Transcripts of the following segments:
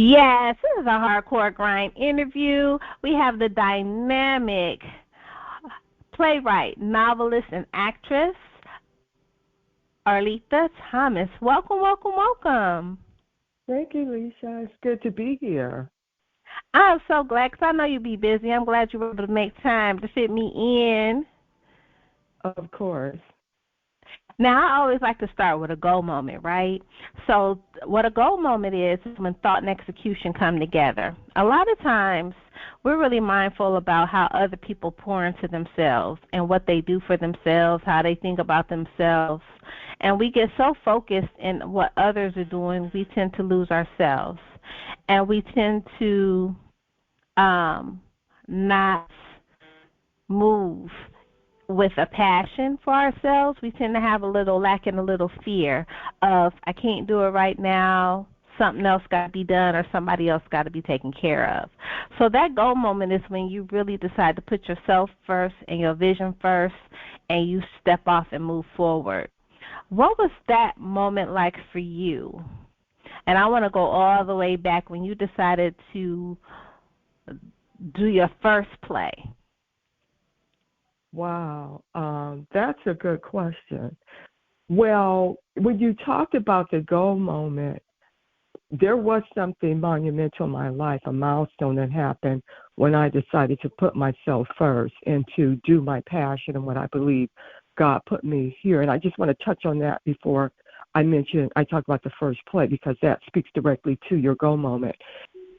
Yes, this is a hardcore grind interview. We have the dynamic playwright, novelist, and actress, Alretha Thomas. Welcome, welcome, welcome. Thank you, Lissha. It's good to be here. I'm so glad because I know you'll be busy. I'm glad you were able to make time to fit me in. Of course. Now, I always like to start with a go moment, right? So, what a go moment is when thought and execution come together. A lot of times, we're really mindful about how other people pour into themselves and what they do for themselves, how they think about themselves. And we get so focused in what others are doing, we tend to lose ourselves. And we tend to not move with a passion for ourselves. We tend to have a little lack and a little fear of, I can't do it right now, something else got to be done, or somebody else got to be taken care of. So that goal moment is when you really decide to put yourself first and your vision first, and you step off and move forward. What was that moment like for you? And I want to go all the way back when you decided to do your first play. Wow, that's a good question. Well, when you talked about the goal moment, there was something monumental in my life, a milestone that happened when I decided to put myself first and to do my passion and what I believe God put me here. And I just want to touch on that before I talk about the first play, because that speaks directly to your goal moment.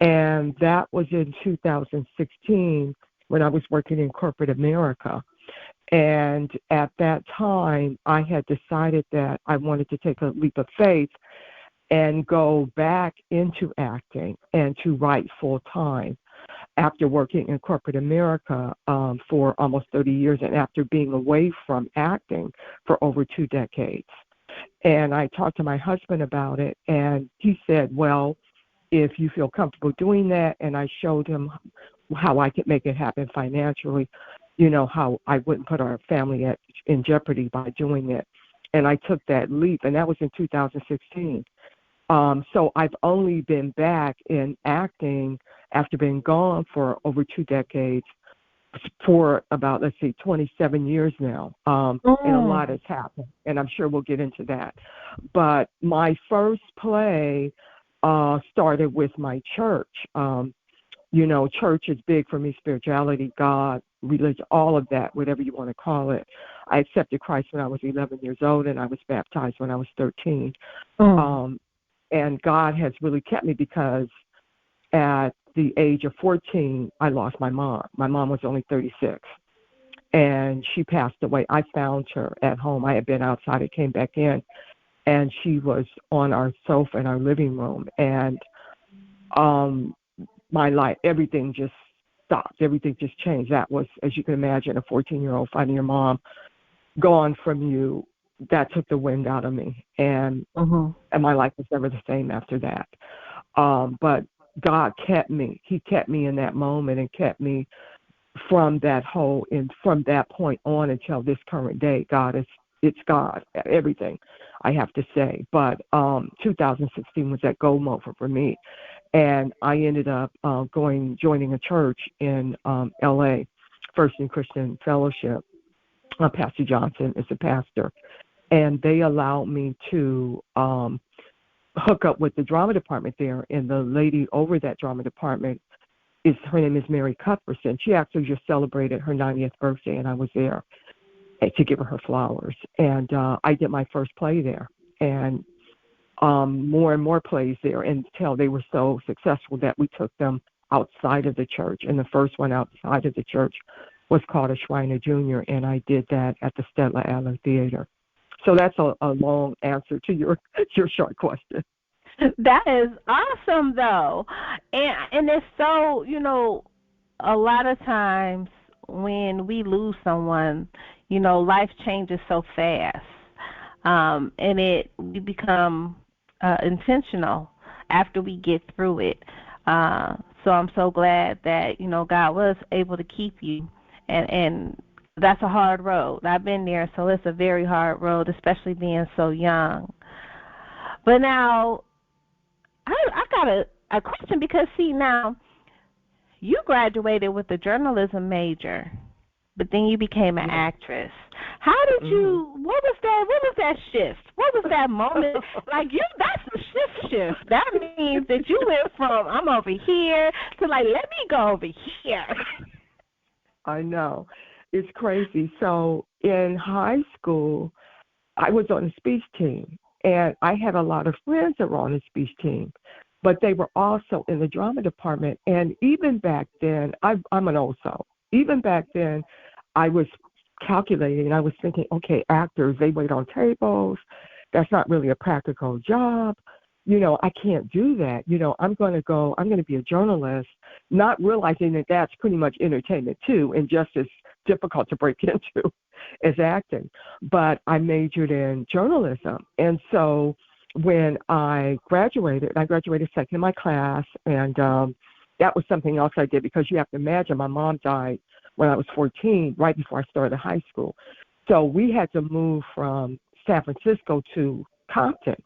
And that was in 2016 when I was working in corporate America. And at that time, I had decided that I wanted to take a leap of faith and go back into acting and to write full time after working in corporate America for almost 30 years and after being away from acting for over 2 decades. And I talked to my husband about it, and he said, well, if you feel comfortable doing that, and I showed him how I could make it happen financially, how I wouldn't put our family in jeopardy by doing it. And I took that leap, and that was in 2016. So I've only been back in acting after being gone for over 2 decades for about, 27 years now. And a lot has happened, and I'm sure we'll get into that. But my first play started with my church. Church is big for me, spirituality, God, religion, all of that, whatever you want to call it. I accepted Christ when I was 11 years old, and I was baptized when I was 13. And God has really kept me, because at the age of 14, I lost my mom. My mom was only 36, and she passed away. I found her at home. I had been outside. I came back in, and she was on our sofa in our living room. And my life, everything just stopped. Everything just changed. That was, as you can imagine, a 14-year-old finding your mom gone from you. That took the wind out of me, and my life was never the same after that. But God kept me. He kept me in that moment and kept me from that from that point on until this current day. It's God, everything, I have to say. But 2016 was that gold moment for me. And I ended up joining a church in L.A., First in Christian Fellowship. Pastor Johnson is a pastor. And they allowed me to hook up with the drama department there. And the lady over that drama department, her name is Mary Cuthbertson. She actually just celebrated her 90th birthday, and I was there to give her flowers. And I did my first play there. And more and more plays there until they were so successful that we took them outside of the church. And the first one outside of the church was called A Shriner Junior, and I did that at the Stella Adler Theater. So that's a long answer to your short question. That is awesome, though. And it's so, a lot of times when we lose someone, life changes so fast. And we become intentional after we get through it. So I'm so glad that, God was able to keep you. And that's a hard road. I've been there, so it's a very hard road, especially being so young. But now, I a question, because see now, you graduated with a journalism major, but then you became an actress. How did you? What was that? What was that shift? What was that moment? Like that's a shift. That means that you went from I'm over here to like let me go over here. I know, it's crazy. So in high school, I was on the speech team, and I had a lot of friends that were on the speech team, but they were also in the drama department. And even back then, I'm an old soul. Even back then, I was calculating, and I was thinking, okay, actors, they wait on tables. That's not really a practical job. I can't do that. I'm going to be a journalist, not realizing that that's pretty much entertainment too, and just as difficult to break into as acting. But I majored in journalism. And so when I graduated second in my class, and that was something else I did, because you have to imagine my mom died when I was 14, right before I started high school. So we had to move from San Francisco to Compton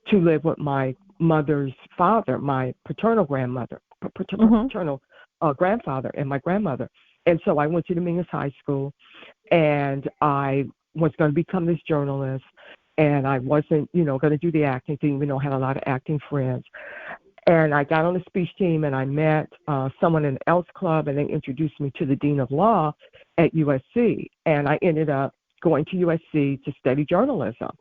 to live with my mother's father, my paternal grandfather, and my grandmother. And so I went to Dominguez High School, and I was going to become this journalist, and I wasn't, going to do the acting thing, even though I had a lot of acting friends. And I got on the speech team, and I met someone in the Elks Club, and they introduced me to the Dean of Law at USC. And I ended up going to USC to study journalism.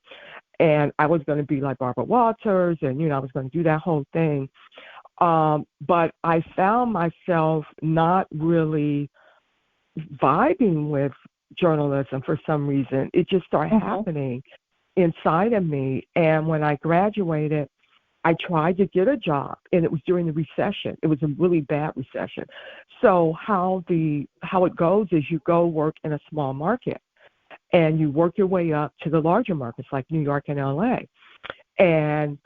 And I was going to be like Barbara Walters, and, I was going to do that whole thing. But I found myself not really vibing with journalism for some reason. It just started happening inside of me. And when I graduated, I tried to get a job, and it was during the recession. It was a really bad recession. So how it goes is you go work in a small market, and you work your way up to the larger markets like New York and LA. And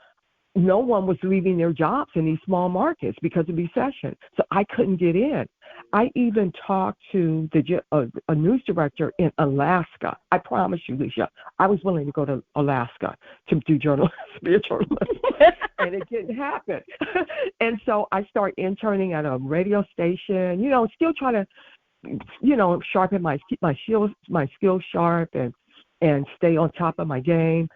no one was leaving their jobs in these small markets because of recession. So I couldn't get in. I even talked to a news director in Alaska. I promise you, Lissha, I was willing to go to Alaska to do be a journalist, and it didn't happen. And so I started interning at a radio station, still trying to, sharpen keep my skills sharp and stay on top of my game.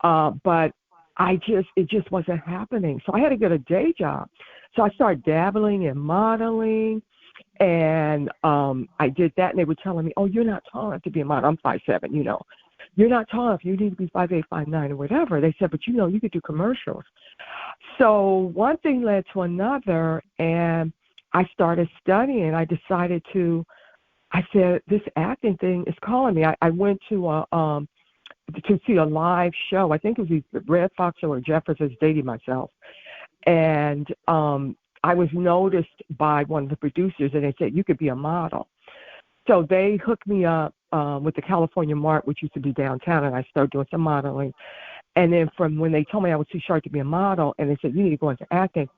But it just wasn't happening. So I had to get a day job. So I started dabbling in modeling, and I did that, and they were telling me, oh, you're not tall enough to be a model. I'm 5'7", You're not tall enough. You need to be 5'8", 5'9", or whatever. They said, but you could do commercials. So one thing led to another, and I started studying. I decided I said, this acting thing is calling me. I went to see a live show. I think it was either Red Fox or Jefferson's Dating Myself. And I was noticed by one of the producers, and they said, you could be a model. So they hooked me up with the California Mart, which used to be downtown, and I started doing some modeling. And then from when they told me I was too short to be a model, and they said, you need to go into acting.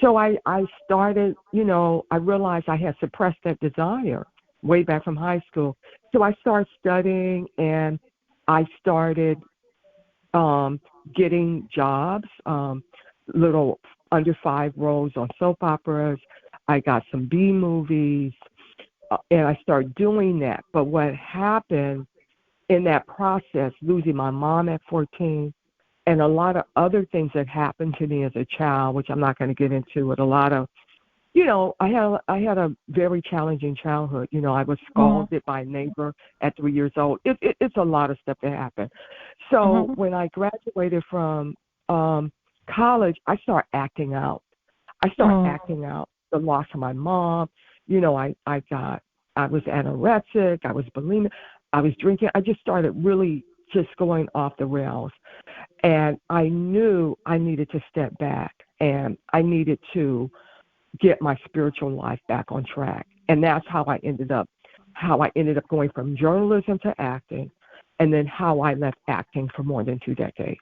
So I started, I realized I had suppressed that desire way back from high school. So I started studying, and I started getting jobs, little under 5 roles on soap operas. I got some B movies, and I started doing that. But what happened in that process, losing my mom at 14, and a lot of other things that happened to me as a child, which I'm not going to get into, with a lot of, I had a very challenging childhood. I was scolded by a neighbor at 3 years old. It's a lot of stuff that happened. So when I graduated from college, I started acting out. Acting out the loss of my mom. I was anorexic. I was bulimic. I was drinking. I just started really just going off the rails. And I knew I needed to step back, and I needed to get my spiritual life back on track. And that's how I ended up going from journalism to acting, and then how I left acting for more than 2 decades,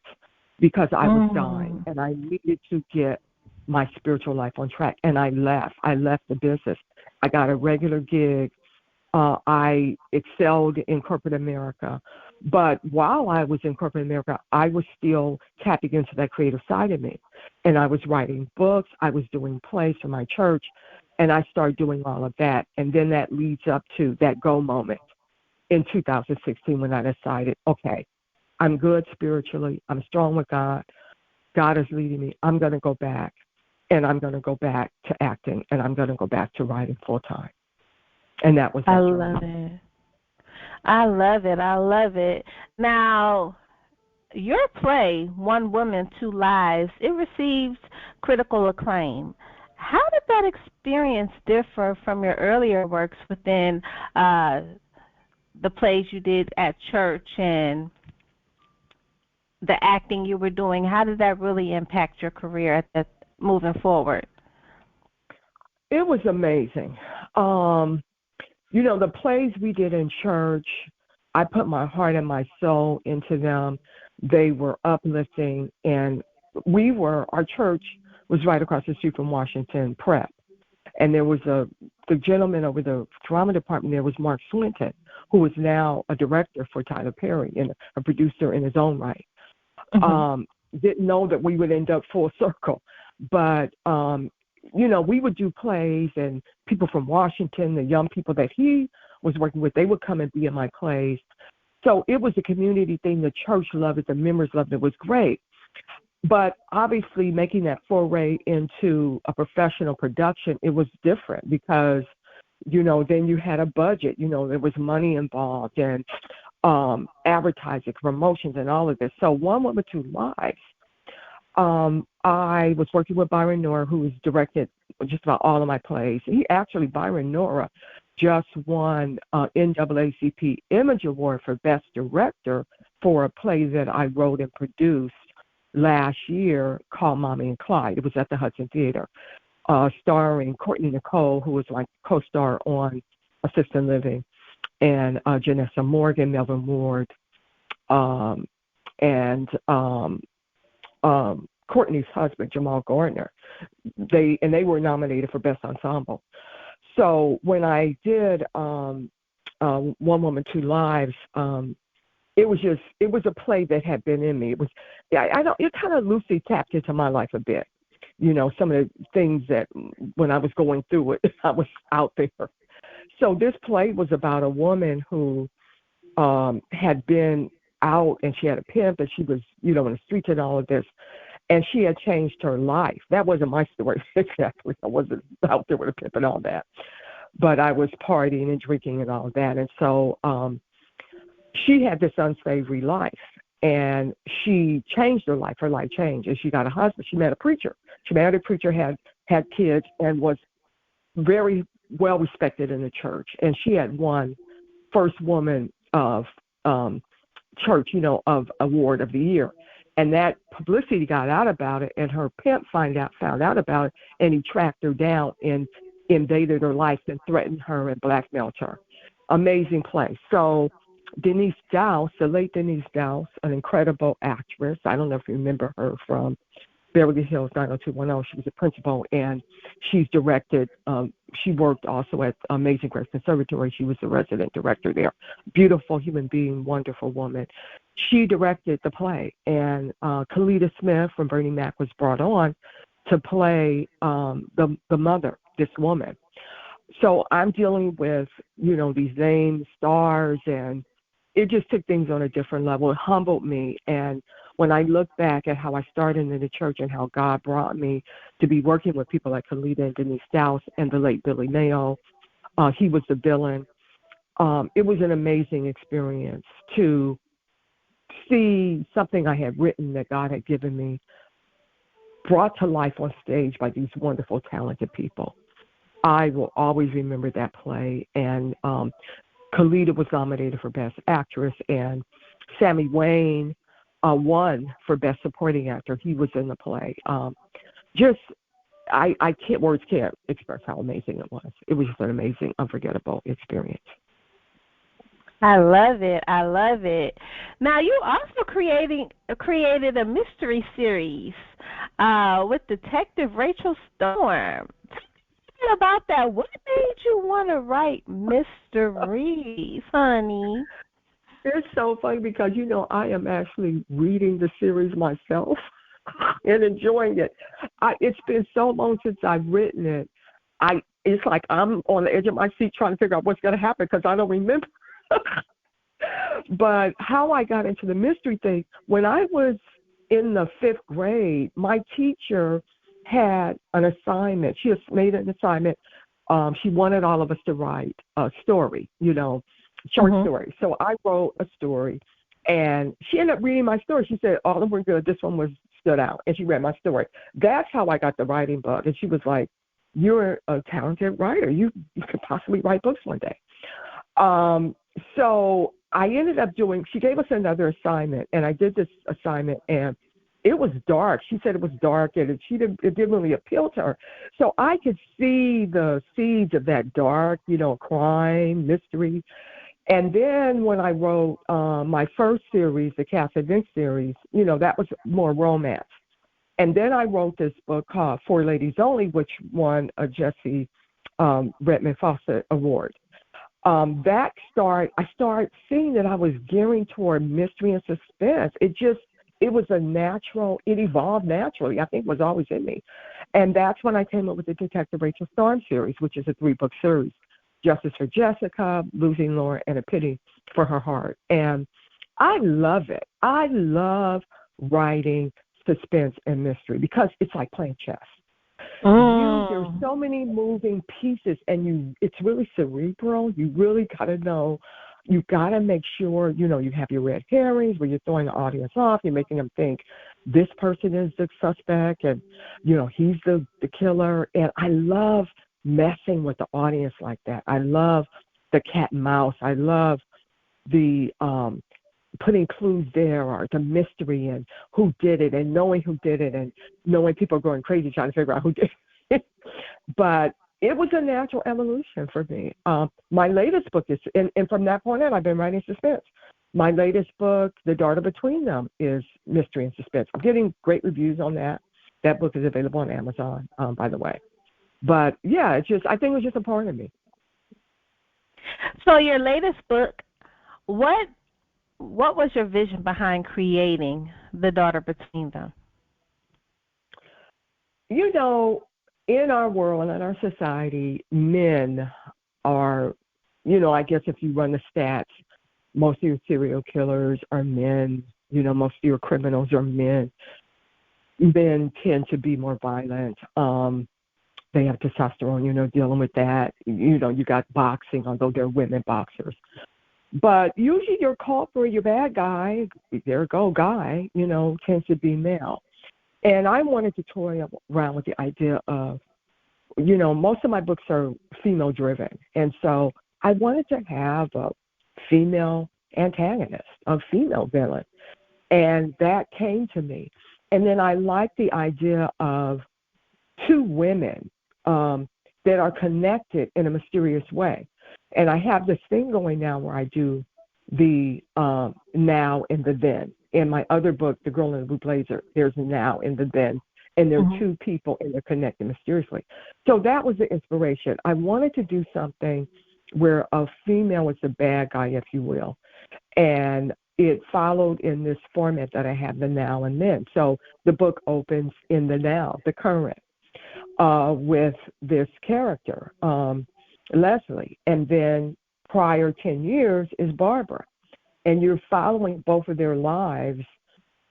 because I was dying, and I needed to get my spiritual life on track. And I left the business. I got a regular gig I excelled in corporate America. But while I was in corporate America, I was still tapping into that creative side of me. And I was writing books. I was doing plays for my church. And I started doing all of that. And then that leads up to that go moment in 2016 when I decided, okay, I'm good spiritually. I'm strong with God. God is leading me. I'm going to go back. And I'm going to go back to acting. And I'm going to go back to writing full time. And that was that journey. love it. I love it. I love it. Now, your play, One Woman, Two Lives, it received critical acclaim. How did that experience differ from your earlier works within the plays you did at church and the acting you were doing? How did that really impact your career moving forward? It was amazing. The plays we did in church, I put my heart and my soul into them. They were uplifting, and our church was right across the street from Washington Prep. And there was the gentleman over the drama department there was Mark Swinton, who is now a director for Tyler Perry and a producer in his own right. Mm-hmm. Didn't know that we would end up full circle. But, we would do plays, and people from Washington, the young people that he was working with, they would come and be in my plays. So it was a community thing. The church loved it. The members loved it. It was great. But obviously making that foray into a professional production, it was different because, then you had a budget. There was money involved and advertising, promotions, and all of this. So One Woman, Two Lives, I was working with Byron Nora, who has directed just about all of my plays. Byron Nora just won NAACP Image Award for Best Director for a play that I wrote and produced last year called Mommy and Clyde. It was at the Hudson Theater, starring Courtney Nicole, who was my co-star on Assisted Living, and Janessa Morgan, Melvin Ward, and Courtney's husband, Jamal Gardner. They were nominated for Best Ensemble. So when I did One Woman, Two Lives, it was a play that had been in me. It kind of loosely tapped into my life a bit. Some of the things that when I was going through it, I was out there. So this play was about a woman who had been out, and she had a pimp, and she was, in the streets and all of this, and she had changed her life. That wasn't my story exactly. I wasn't out there with a pimp and all that, but I was partying and drinking and all of that, and so she had this unsavory life, and she changed her life. Her life changed, and she got a husband. She met a preacher. She married a preacher, had kids, and was very well respected in the church. And she had won First Woman of Church, of Award of the Year. And that publicity got out about it, and her pimp found out about it, and he tracked her down and invaded her life and threatened her and blackmailed her. Amazing play. So Denise Dowse, the late Denise Dowse, an incredible actress. I don't know if you remember her from Beverly Hills 90210. She was a principal, and she's directed. She worked also at Amazing Grace Conservatory. She was the resident director there. Beautiful human being, wonderful woman. She directed the play, and Kellita Smith from Bernie Mac was brought on to play the mother, this woman. So I'm dealing with, these names, stars, and it just took things on a different level. It humbled me. And when I look back at how I started in the church and how God brought me to be working with people like Kellita and Denise Dowse and the late Billy Mayo, he was the villain. It was an amazing experience to see something I had written that God had given me brought to life on stage by these wonderful, talented people. I will always remember that play. And Kellita was nominated for Best Actress, and Sammy Wayne won for Best Supporting Actor. He was in the play. Words can't express how amazing it was. It was just an amazing, unforgettable experience. I love it. I love it. Now, you also created a mystery series with Detective Rachel Storm. about that. What made you want to write mysteries, honey? It's so funny because, I am actually reading the series myself and enjoying it. It's been so long since I've written it. It's like I'm on the edge of my seat trying to figure out what's going to happen because I don't remember. But how I got into the mystery thing, when I was in the 5th grade, my teacher had an assignment. She has made an assignment. She wanted all of us to write a story, short story. So I wrote a story, and she ended up reading my story. She said, all of them were good. This one stood out, and she read my story. That's how I got the writing bug. And she was like, you're a talented writer. You could possibly write books one day. So I ended up she gave us another assignment, and I did this assignment, and it was dark. She said it was dark, and it didn't really appeal to her. So I could see the seeds of that dark, crime, mystery. And then when I wrote my first series, the Cast Event series, that was more romance. And then I wrote this book called For Ladies Only, which won a Jesse Redmond Fawcett Award. I started seeing that I was gearing toward mystery and suspense. It was it evolved naturally. I think it was always in me. And that's when I came up with the Detective Rachel Storm series, which is a 3-book series, Justice for Jessica, Losing Laura, and A Pity for Her Heart. And I love it. I love writing suspense and mystery because it's like playing chess. There's so many moving pieces, and it's really cerebral. You really got to know. You got to make sure, you have your red herrings where you're throwing the audience off. You're making them think this person is the suspect and, he's the killer. And I love messing with the audience like that. I love the cat and mouse. I love the putting clues there, or the mystery and who did it, and knowing who did it, and knowing people going crazy trying to figure out who did it. But it was a natural evolution for me. My latest book is, and from that point on, I've been writing suspense. My latest book, The Daughter Between Them, is mystery and suspense. I'm getting great reviews on that. That book is available on Amazon, by the way. But yeah, I think it was just a part of me. So your latest book, what was your vision behind creating The Daughter Between Them? In our world, in our society, men are, I guess if you run the stats, most of your serial killers are men. Most of your criminals are men. Men tend to be more violent. They have testosterone, dealing with that. You got boxing, although they're women boxers. But usually your culprit, your bad guy, guy, tends to be male. And I wanted to toy around with the idea of, most of my books are female-driven. And so I wanted to have a female antagonist, a female villain. And that came to me. And then I liked the idea of 2 women that are connected in a mysterious way. And I have this thing going now where I do the now and the then. In my other book, The Girl in the Blue Blazer, there's a now and the then. And there are 2 people, and they're connected mysteriously. So that was the inspiration. I wanted to do something where a female was the bad guy, if you will. And it followed in this format that I have, the now and then. So the book opens in the now, the current, with this character, Leslie. And then prior 10 years is Barbara. And you're following both of their lives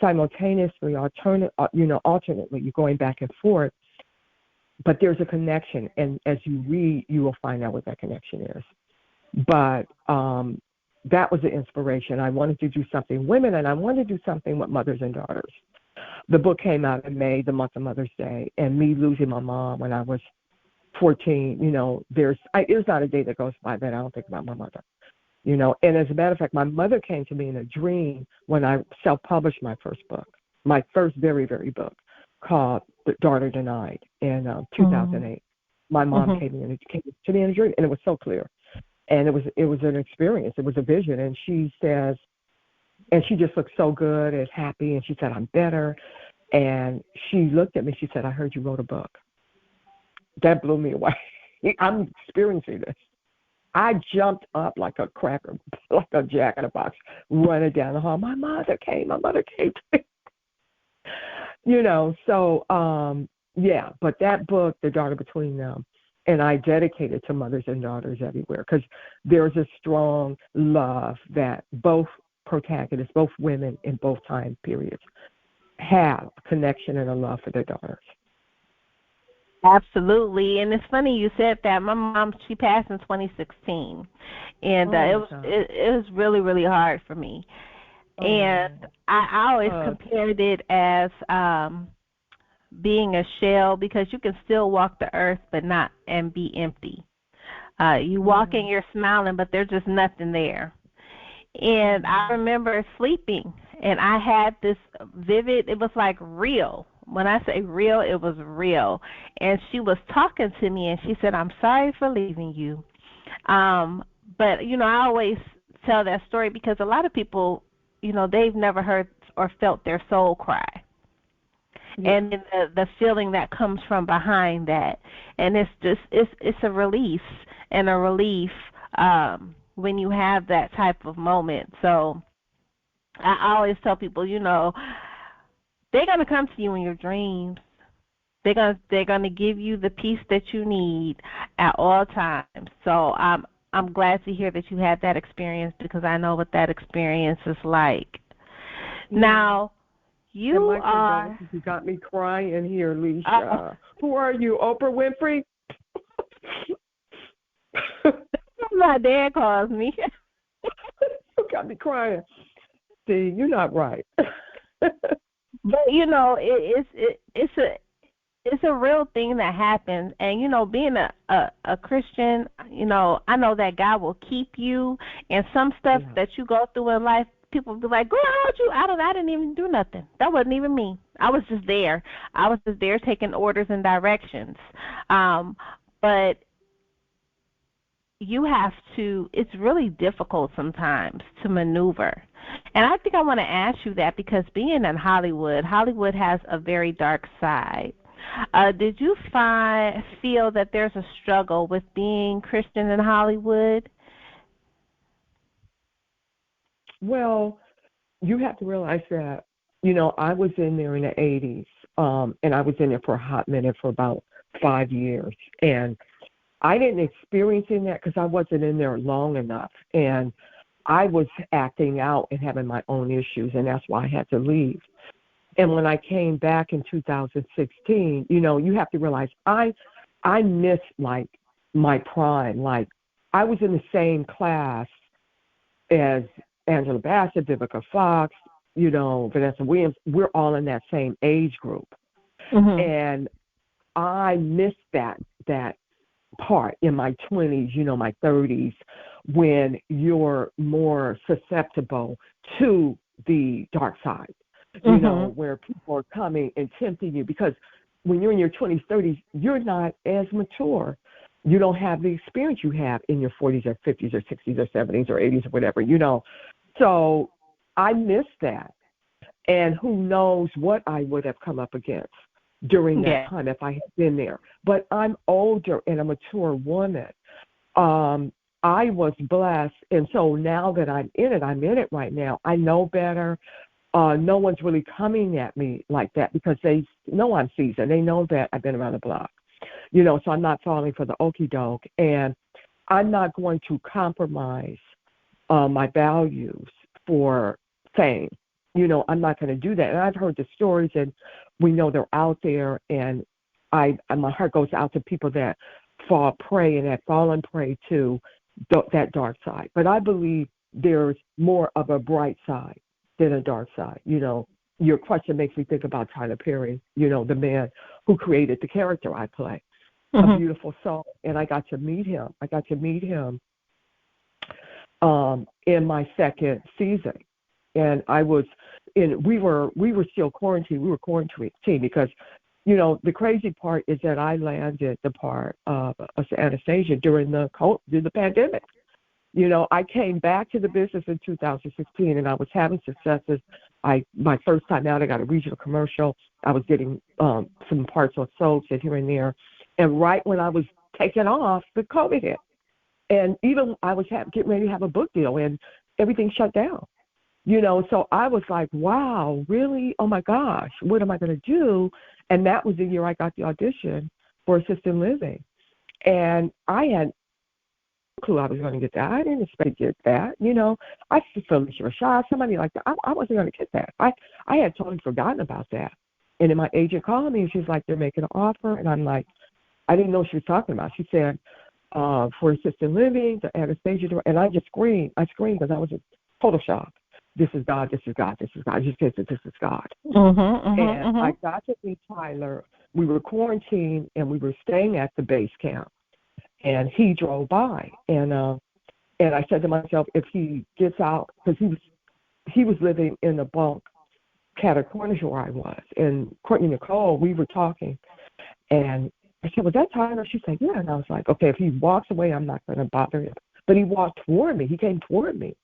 simultaneously, alternately. You're going back and forth. But there's a connection. And as you read, you will find out what that connection is. But that was the inspiration. I wanted to do something women, and I wanted to do something with mothers and daughters. The book came out in May, the month of Mother's Day, and me losing my mom when I was 14, there's not a day that goes by that I don't think about my mother. And as a matter of fact, my mother came to me in a dream when I self-published my first book, my first very, very book, called The Daughter Denied in 2008. My mom came to me in a dream, and it was so clear. And it was an experience. It was a vision. And she says, and she just looked so good and happy, and she said, I'm better. And she looked at me, she said, I heard you wrote a book. That blew me away. I'm experiencing this. I jumped up like a cracker, like a jack in a box, running down the hall. My mother came. So, yeah, but that book, The Daughter Between Them, and I dedicate it to mothers and daughters everywhere because there's a strong love that both protagonists, both women in both time periods, have connection and a love for their daughters. Absolutely, and it's funny you said that. My mom, she passed in 2016, and it was really, really hard for me. And I always compared it as being a shell because you can still walk the earth but not and be empty. You walk and you're smiling, but there's just nothing there. And I remember sleeping, and I had this vivid, it was like real. When I say real, it was real. And she was talking to me, and she said, "I'm sorry for leaving you." But, I always tell that story because a lot of people, they've never heard or felt their soul cry. Yeah. And the feeling that comes from behind that. And it's a release and a relief when you have that type of moment. So I always tell people, they're going to come to you in your dreams. They're gonna give you the peace that you need at all times. So I'm glad to hear that you had that experience because I know what that experience is like. Yeah. Now, you are. You got me crying here, Lissha. Who are you, Oprah Winfrey? That's what my dad calls me. You got me crying. See, you're not right. But it's a real thing that happens, and being a Christian, I know that God will keep you, and some stuff that you go through in life, people will be like, "Girl, how'd you?" I didn't even do nothing. That wasn't even me. I was just there. I was just there taking orders and directions. But you have to. It's really difficult sometimes to maneuver. And I think I want to ask you that because being in Hollywood has a very dark side. Did you feel that there's a struggle with being Christian in Hollywood? Well, you have to realize that, I was in there in the 80s, and I was in there for a hot minute for about 5 years. And I didn't experience that because I wasn't in there long enough. And I was acting out and having my own issues, and that's why I had to leave. And when I came back in 2016, you have to realize I missed, like, my prime. Like, I was in the same class as Angela Bassett, Vivica Fox, Vanessa Williams. We're all in that same age group. Mm-hmm. And I missed that part in my 20s, my 30s, when you're more susceptible to the dark side, where people are coming and tempting you. Because when you're in your 20s, 30s, you're not as mature. You don't have the experience you have in your 40s or 50s or 60s or 70s or 80s or whatever, So I missed that. And who knows what I would have come up against during that time if I had been there. But I'm older and a mature woman. I was blessed, and so now that I'm in it right now. I know better. No one's really coming at me like that because they know I'm seasoned. They know that I've been around the block, so I'm not falling for the okie doke, and I'm not going to compromise my values for fame. I'm not going to do that. And I've heard the stories, and we know they're out there, and my heart goes out to people that fall prey and have fallen prey to that dark side. But I believe there's more of a bright side than a dark side. Your question makes me think about Tyler Perry, the man who created the character I play, A Beautiful Soul. And I got to meet him. In my second season. And we were still quarantined. We were quarantined because, the crazy part is that I landed the part of Anastasia during the pandemic. I came back to the business in 2016, and I was having successes. My first time out, I got a regional commercial. I was getting some parts on soaps and here and there. And right when I was taken off the COVID hit. And even I was getting ready to have a book deal, and everything shut down. So I was like, wow, really? Oh, my gosh, what am I going to do? And that was the year I got the audition for assisted living. And I had no clue I was going to get that. I didn't expect to get that. I feel Lissha, somebody like that. I wasn't going to get that. I had totally forgotten about that. And then my agent called me, and she was like, they're making an offer. And I'm like, I didn't know what she was talking about. She said, for assisted living, the anesthesia, and I just screamed. I screamed because I was in total shock. This is God, this is God, this is God. I just said that this is God. I got to meet Tyler. We were quarantined, and we were staying at the base camp. And he drove by, and I said to myself, if he gets out, because he was living in the bunk catty corners where I was. And Courtney Nicole, we were talking, and I said, was that Tyler? She said, yeah. And I was like, okay, if he walks away, I'm not going to bother him. But he walked toward me. He came toward me.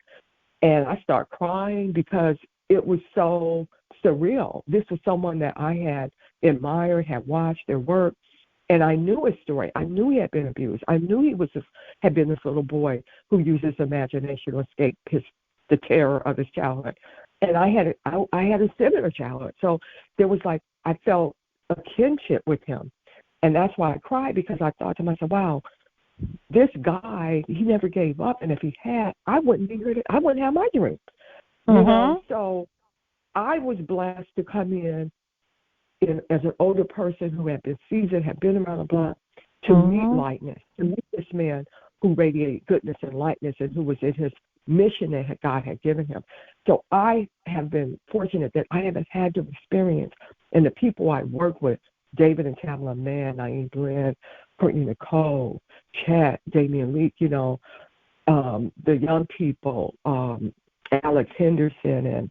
And I started crying because it was so surreal. This was someone that I had admired, had watched their work, and I knew his story. I knew he had been abused. I knew he had been this little boy who used his imagination to escape the terror of his childhood. And I had a similar childhood. So there was I felt a kinship with him. And that's why I cried, because I thought to myself, wow, this guy, he never gave up. And if he had, I wouldn't be here. I wouldn't have my dream. So I was blessed to come in as an older person who had been seasoned, had been around the block, to meet lightness, to meet this man who radiated goodness and lightness, and who was in his mission that God had given him. So I have been fortunate that I haven't had to experience, and the people I work with, David and Tamala Mann, Naeem Glenn, Courtney Nicole, Chet, Damian Leake, the young people, Alex Henderson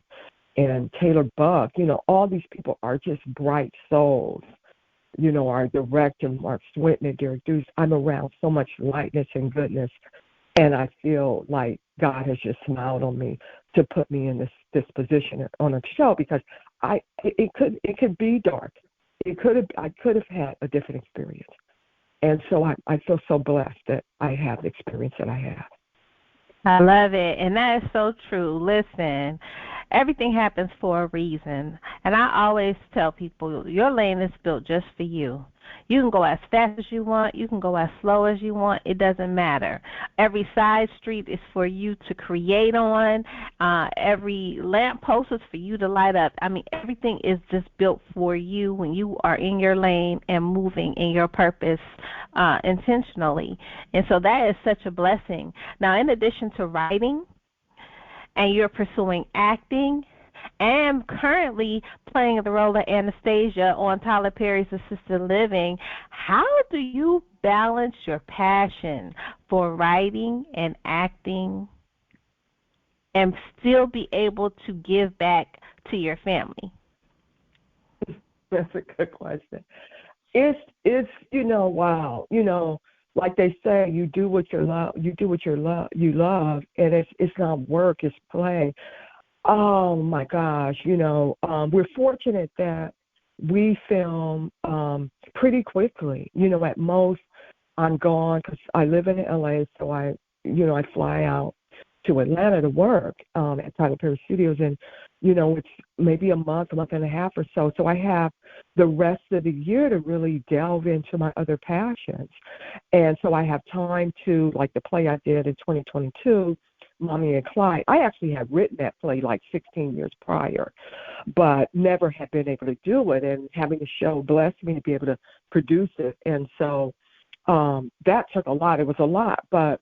and Taylor Buck, all these people are just bright souls. Our director, Mark Swinton and Derek Deuce, I'm around so much lightness and goodness, and I feel like God has just smiled on me to put me in this position on a show, because it could be dark. I could have had a different experience. And so I feel so blessed that I have the experience that I have. I love it. And that is so true. Listen, everything happens for a reason. And I always tell people, your lane is built just for you. You can go as fast as you want. You can go as slow as you want. It doesn't matter. Every side street is for you to create on. Every lamp post is for you to light up. I mean, everything is just built for you when you are in your lane and moving in your purpose intentionally. And so that is such a blessing. Now, in addition to writing, and you're pursuing acting, and currently playing the role of Anastasia on Tyler Perry's Assisted Living, how do you balance your passion for writing and acting and still be able to give back to your family? That's a good question. It's wow. Like they say, you do what you love, and it's not work, it's play. Oh my gosh, we're fortunate that we film pretty quickly. At most I'm gone because I live in LA, so I fly out to Atlanta to work at Tyler Perry Studios, and it's maybe a month and a half or so. So I have the rest of the year to really delve into my other passions, and so I have time to, like the play I did in 2022. Mommy and Clyde. I actually had written that play 16 years prior, but never had been able to do it. And having the show blessed me to be able to produce it. And so that took a lot. It was a lot, but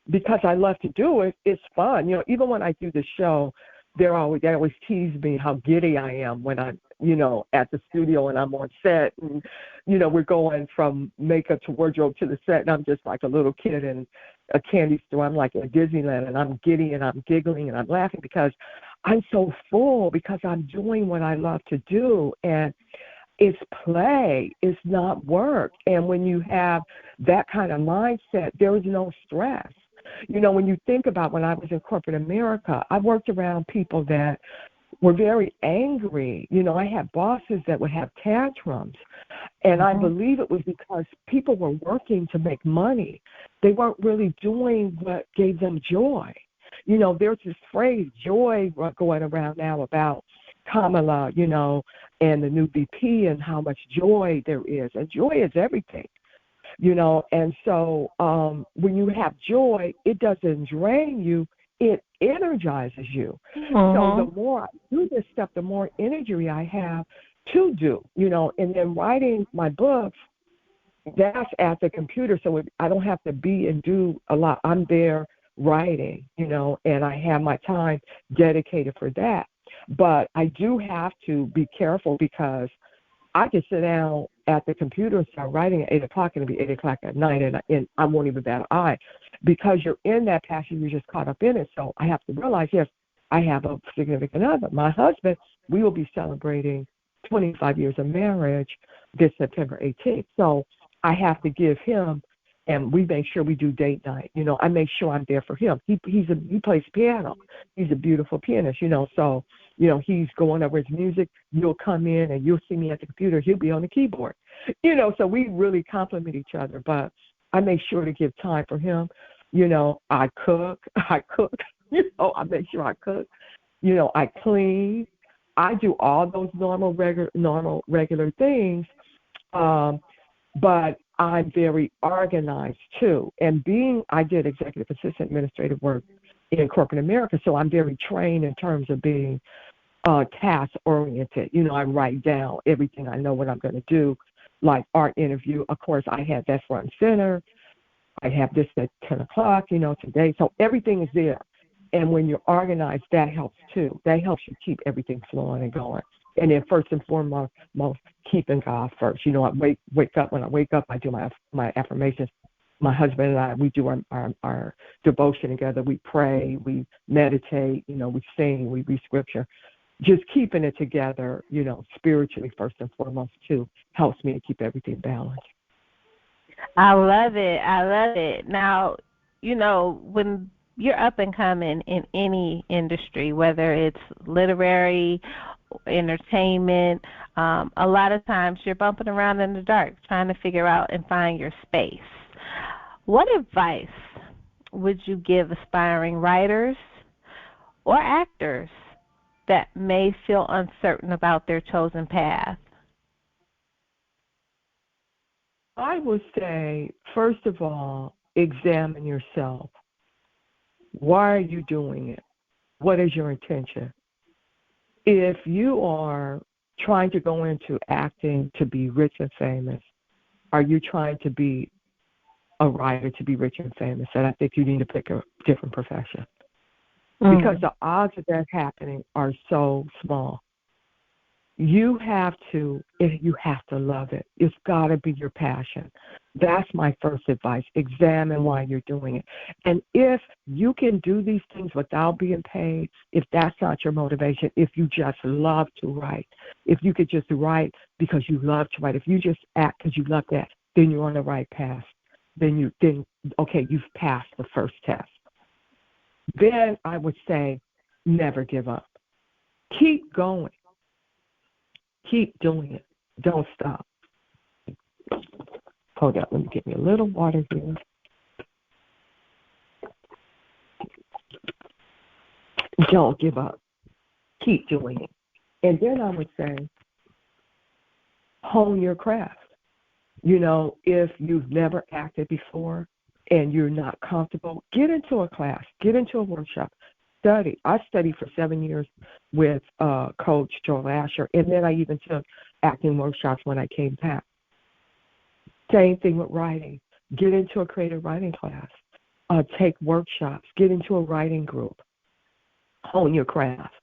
because I love to do it, it's fun. Even when I do the show, they always tease me how giddy I am when I'm, at the studio and I'm on set, and, we're going from makeup to wardrobe to the set, and I'm just like a little kid in a candy store. I'm like at Disneyland, and I'm giddy and I'm giggling and I'm laughing because I'm so full, because I'm doing what I love to do, and it's play, it's not work. And when you have that kind of mindset, there is no stress. When you think about when I was in corporate America, I worked around people that were very angry. You know, I had bosses that would have tantrums, and I believe it was because people were working to make money. They weren't really doing what gave them joy. You know, there's this phrase, joy, going around now about Kamala, you know, and the new VP and how much joy there is. And joy is everything, you know. And so when you have joy, it doesn't drain you. It energizes you. So the more I do this stuff, the more energy I have to do, you know. And then writing my books, that's at the computer, so I don't have to be and do a lot. I'm there writing, you know, and I have my time dedicated for that. But I do have to be careful because I can sit down at the computer and start writing at 8 o'clock, and it'll be 8 o'clock at night, and I won't even bat an eye because you're in that passion. You're just caught up in it. So I have to realize, yes, I have a significant other. My husband, we will be celebrating 25 years of marriage this September 18th. So I have to give him, and we make sure we do date night. You know, I make sure I'm there for him. He plays piano. He's a beautiful pianist, you know. So, you know, he's going over his music. You'll come in and you'll see me at the computer. He'll be on the keyboard. You know, so we really complement each other. But I make sure to give time for him. You know, I cook. You know, I make sure I cook. You know, I clean. I do all those normal, regular things. But I'm very organized, too. And I did executive assistant administrative work in corporate America, so I'm very trained in terms of being task-oriented. You know, I write down everything I know what I'm going to do, like art interview. Of course, I had that front and center. I have this at 10 o'clock, you know, today. So everything is there. And when you're organized, that helps, too. That helps you keep everything flowing and going. And then first and foremost, keeping God first. You know, I wake up. When I wake up, I do my affirmations. My husband and I, we do our devotion together. We pray, we meditate, you know, we sing, we read scripture. Just keeping it together, you know, spiritually first and foremost, too, helps me to keep everything balanced. I love it. Now, you know, when you're up and coming in any industry, whether it's literary, entertainment, a lot of times you're bumping around in the dark trying to figure out and find your space. What advice would you give aspiring writers or actors that may feel uncertain about their chosen path? I would say, first of all, examine yourself. Why are you doing it? What is your intention? If you are trying to go into acting to be rich and famous, are you trying to be a writer to be rich and famous? And I think you need to pick a different profession. Because the odds of that happening are so small. You have to love it. It's got to be your passion. That's my first advice. Examine why you're doing it. And if you can do these things without being paid, if that's not your motivation, if you just love to write, if you could just write because you love to write, if you just act because you love that, then you're on the right path. Then you've passed the first test. Then I would say never give up. Keep going. Keep doing it. Don't stop. Hold on. Let me get me a little water here. Don't give up. Keep doing it. And then I would say hone your craft. You know, if you've never acted before and you're not comfortable, get into a class. Get into a workshop. Study. I studied for 7 years with Coach Joel Asher, and then I even took acting workshops when I came back. Same thing with writing. Get into a creative writing class. Take workshops. Get into a writing group. Hone your craft.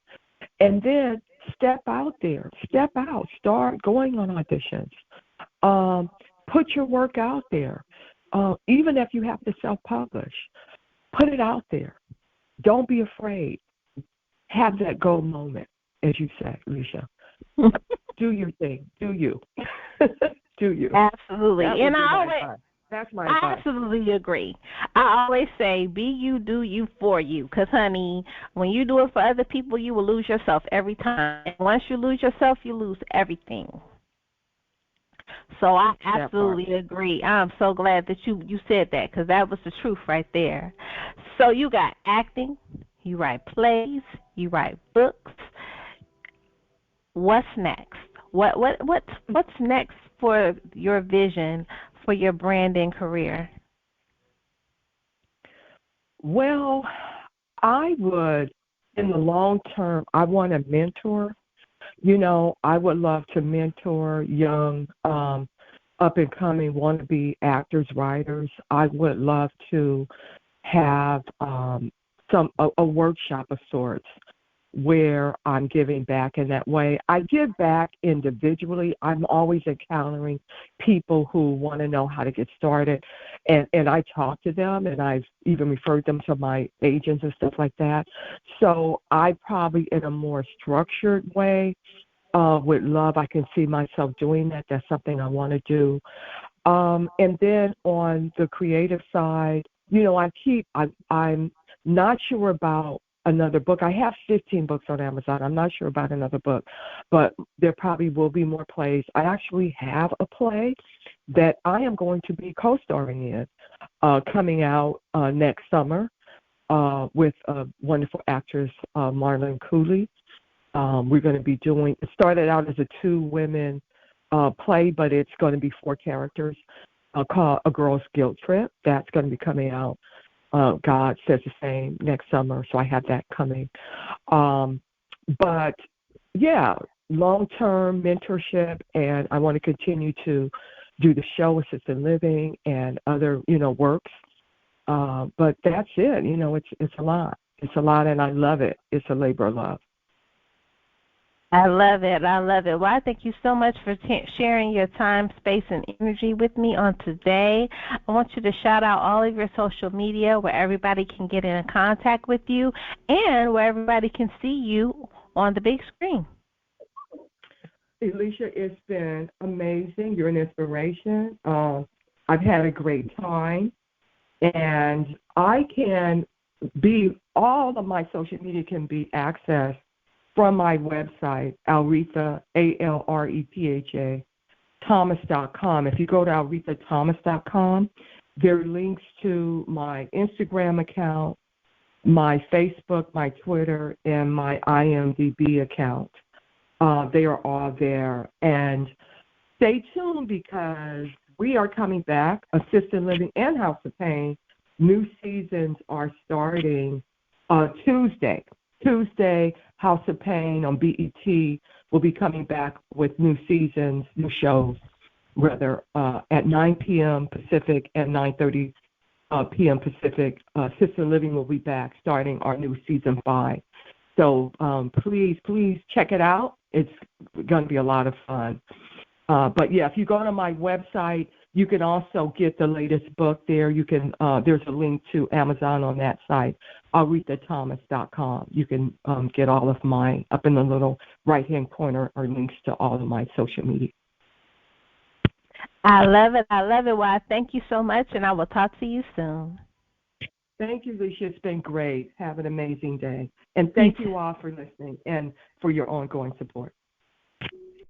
And then step out there. Step out. Start going on auditions. Put your work out there. Even if you have to self-publish, put it out there. Don't be afraid. Have that go moment, as you said, Lissha. Do your thing. Do you. Do you. Absolutely. And I That's my I advice. absolutely agree. I always say, be you, do you, for you. Because, honey, when you do it for other people, you will lose yourself every time. And once you lose yourself, you lose everything. So I That part. absolutely agree. I'm so glad that you said that because that was the truth right there. So you got acting, you write plays, you write books. What's next? What's next for your vision for your branding career? Well, I would, in the long term, I want to mentor. I would love to mentor young, up and coming wannabe actors, writers. I would love to have a workshop of sorts where I'm giving back in that way. I give back individually. I'm always encountering people who want to know how to get started, and I talk to them, and I've even referred them to my agents and stuff like that. So I probably, in a more structured way, would love. I can see myself doing that. That's something I want to do. And then on the creative side, I'm not sure about another book. I have 15 books on Amazon. I'm not sure about another book, but there probably will be more plays. I actually have a play that I am going to be co-starring in, coming out next summer, with a wonderful actress, Marlene Cooley. We're going to be doing, it started out as a two women play, but it's going to be four characters, called A Girl's Guilt Trip. That's going to be coming out, God Says the Same, next summer. So I have that coming. But yeah, long-term mentorship, and I want to continue to do the show, assisted living, and other, works. But that's it. It's a lot. It's a lot, and I love it. It's a labor of love. I love it. I love it. Well, I thank you so much for sharing your time, space, and energy with me on today. I want you to shout out all of your social media where everybody can get in contact with you and where everybody can see you on the big screen. Lissha, it's been amazing. You're an inspiration. I've had a great time, and all of my social media can be accessed from my website, Alretha, Alrepha, Thomas.com. If you go to alrethathomas.com, there are links to my Instagram account, my Facebook, my Twitter, and my IMDb account. They are all there. And stay tuned because we are coming back, Assisted Living and House of Pain. New seasons are starting Tuesday. House of Pain on BET will be coming back with new seasons, new shows, rather, at 9 p.m. Pacific and 9:30 p.m. Pacific. Assisted Living will be back starting our new season 5. So please check it out. It's going to be a lot of fun. But yeah, if you go to my website, you can also get the latest book there. You can there's a link to Amazon on that site, alrethathomas.com. You can get all of mine. Up in the little right-hand corner are links to all of my social media. I love it. I love it. Well, I thank you so much, and I will talk to you soon. Thank you, Lissha. It's been great. Have an amazing day. And thank you all for listening and for your ongoing support.